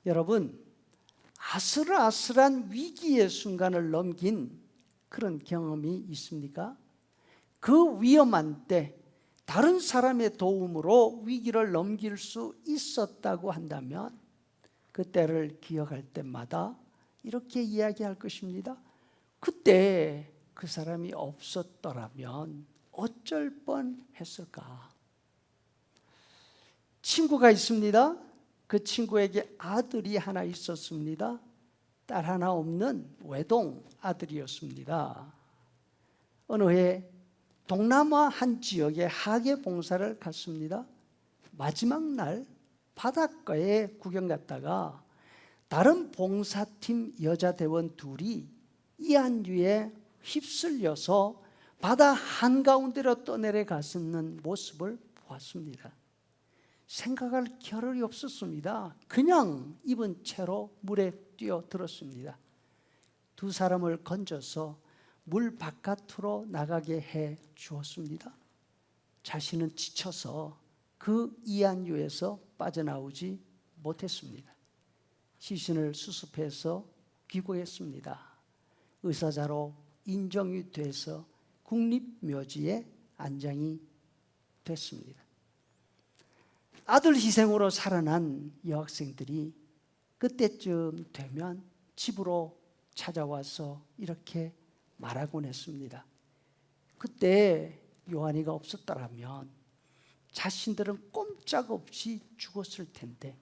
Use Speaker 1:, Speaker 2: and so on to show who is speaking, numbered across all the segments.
Speaker 1: 여러분, 아슬아슬한 위기의 순간을 넘긴 그런 경험이 있습니까? 그 위험한 때 다른 사람의 도움으로 위기를 넘길 수 있었다고 한다면 그때를 기억할 때마다 이렇게 이야기할 것입니다. 그때 그 사람이 없었더라면 어쩔 뻔했을까? 친구가 있습니다. 그 친구에게 아들이 하나 있었습니다. 딸 하나 없는 외동 아들이었습니다. 어느 해 동남아 한 지역에 학예 봉사를 갔습니다. 마지막 날 바닷가에 구경 갔다가 다른 봉사팀 여자 대원 둘이 이안류에 휩쓸려서 바다 한가운데로 떠내려가는 모습을 보았습니다. 생각할 겨를이 없었습니다. 그냥 입은 채로 물에 뛰어들었습니다. 두 사람을 건져서 물 바깥으로 나가게 해 주었습니다. 자신은 지쳐서 그 이안류에서 빠져나오지 못했습니다. 시신을 수습해서 귀국했습니다. 의사자로 인정이 돼서 국립묘지에 안장이 됐습니다. 아들 희생으로 살아난 여학생들이 그때쯤 되면 집으로 찾아와서 이렇게 말하곤 했습니다. 그때 요한이가 없었더라면 자신들은 꼼짝없이 죽었을 텐데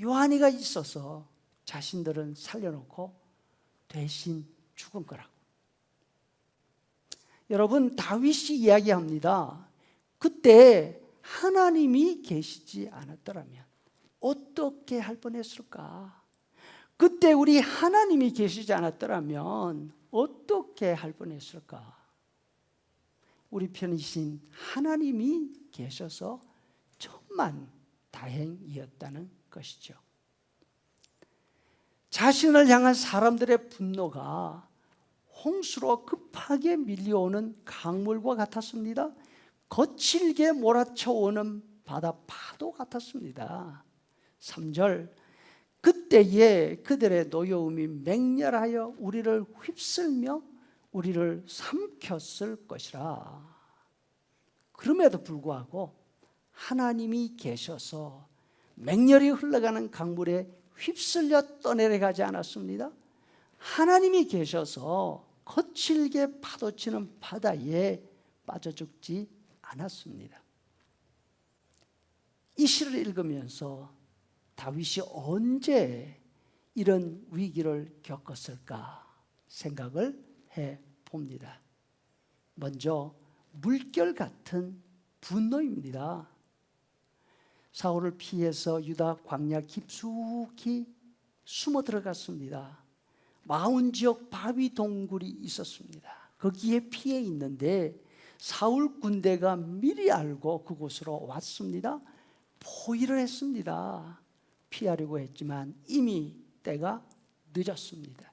Speaker 1: 요한이가 있어서 자신들은 살려놓고 대신 죽은 거라고. 여러분, 다윗이 이야기합니다. 그때 하나님이 계시지 않았더라면 어떻게 할 뻔했을까? 그때 우리 하나님이 계시지 않았더라면 어떻게 할 뻔했을까? 우리 편이신 하나님이 계셔서 천만 다행이었다는 것이죠. 자신을 향한 사람들의 분노가 홍수로 급하게 밀려오는 강물과 같았습니다. 거칠게 몰아쳐오는 바다 파도 같았습니다. 3절, 그때에 그들의 노여움이 맹렬하여 우리를 휩쓸며 우리를 삼켰을 것이라. 그럼에도 불구하고 하나님이 계셔서 맹렬히 흘러가는 강물에 휩쓸려 떠내려가지 않았습니다. 하나님이 계셔서 거칠게 파도치는 바다에 빠져 죽지 않았습니다. 이 시를 읽으면서 다윗이 언제 이런 위기를 겪었을까 생각을 해봅니다. 먼저 물결 같은 분노입니다. 사울을 피해서 유다 광야 깊숙이 숨어 들어갔습니다. 마온 지역 바위 동굴이 있었습니다. 거기에 피해 있는데 사울 군대가 미리 알고 그곳으로 왔습니다. 포위를 했습니다. 피하려고 했지만 이미 때가 늦었습니다.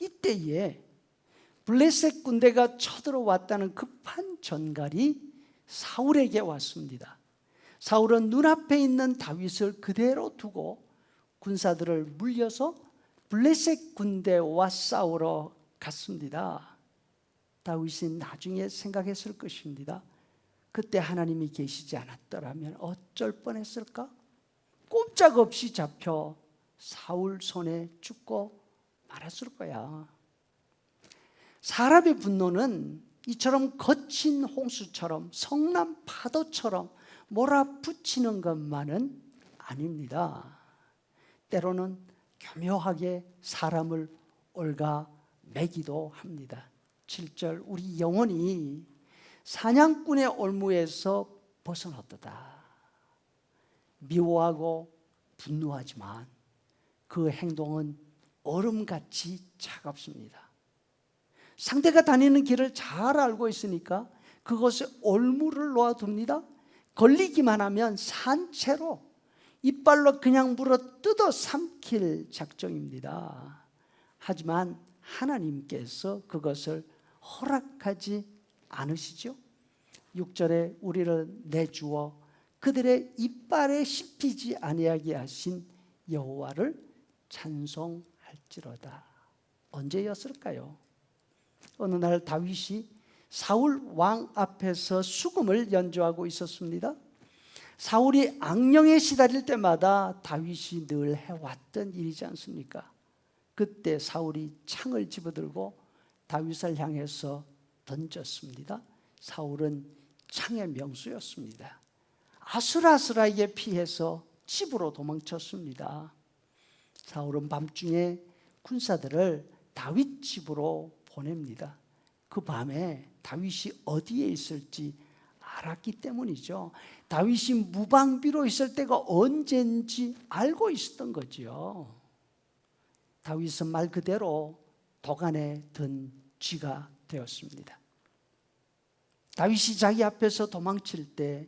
Speaker 1: 이때에 블레셋 군대가 쳐들어왔다는 급한 전갈이 사울에게 왔습니다. 사울은 눈앞에 있는 다윗을 그대로 두고 군사들을 물려서 블레셋 군대와 싸우러 갔습니다. 다윗이 나중에 생각했을 것입니다. 그때 하나님이 계시지 않았더라면 어쩔 뻔했을까? 꼼짝없이 잡혀 사울 손에 죽고 말았을 거야. 사람의 분노는 이처럼 거친 홍수처럼 성난 파도처럼 몰아붙이는 것만은 아닙니다. 때로는 교묘하게 사람을 얽어매기도 합니다. 7절, 우리 영혼이 사냥꾼의 올무에서 벗어났도다. 미워하고 분노하지만 그 행동은 얼음같이 차갑습니다. 상대가 다니는 길을 잘 알고 있으니까 그것에 올무를 놓아둡니다. 걸리기만 하면 산채로 이빨로 그냥 물어 뜯어 삼킬 작정입니다. 하지만 하나님께서 그것을 허락하지 않으시죠? 6절에 우리를 내주어 그들의 이빨에 씹히지 아니하게 하신 여호와를 찬송할지로다. 언제였을까요? 어느 날 다윗이 사울 왕 앞에서 수금을 연주하고 있었습니다. 사울이 악령에 시달릴 때마다 다윗이 늘 해왔던 일이지 않습니까? 그때 사울이 창을 집어들고 다윗을 향해서 던졌습니다. 사울은 창의 명수였습니다. 아슬아슬하게 피해서 집으로 도망쳤습니다. 사울은 밤중에 군사들을 다윗 집으로 보냅니다. 그 밤에 다윗이 어디에 있을지 알았기 때문이죠. 다윗이 무방비로 있을 때가 언제인지 알고 있었던 거죠. 다윗은 말 그대로 도간에 든 쥐가 되었습니다. 다윗이 자기 앞에서 도망칠 때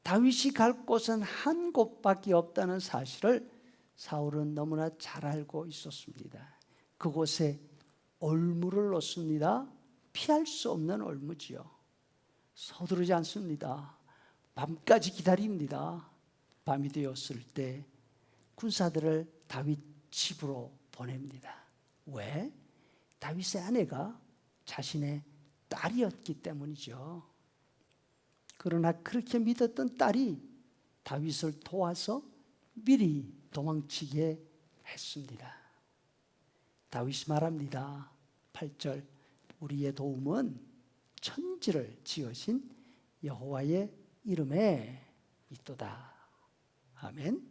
Speaker 1: 다윗이 갈 곳은 한 곳밖에 없다는 사실을 사울은 너무나 잘 알고 있었습니다. 그곳에 올무를 놓습니다. 피할 수 없는 올무지요. 서두르지 않습니다. 밤까지 기다립니다. 밤이 되었을 때 군사들을 다윗 집으로 보냅니다. 왜? 다윗의 아내가 자신의 딸이었기 때문이죠. 그러나 그렇게 믿었던 딸이 다윗을 도와서 미리 도망치게 했습니다. 다윗이 말합니다. 8절, 우리의 도움은 천지를 지으신 여호와의 이름에 있도다. 아멘.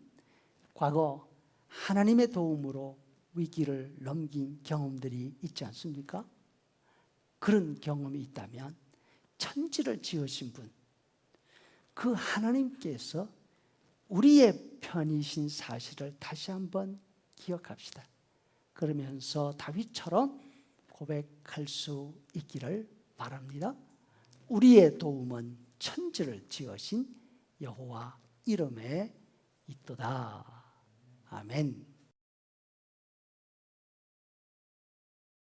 Speaker 1: 과거 하나님의 도움으로 위기를 넘긴 경험들이 있지 않습니까? 그런 경험이 있다면 천지를 지으신 분, 그 하나님께서 우리의 편이신 사실을 다시 한번 기억합시다. 그러면서 다윗처럼 고백할 수 있기를 바랍니다. 우리의 도움은 천지를 지으신 여호와 이름에 있도다. 아멘.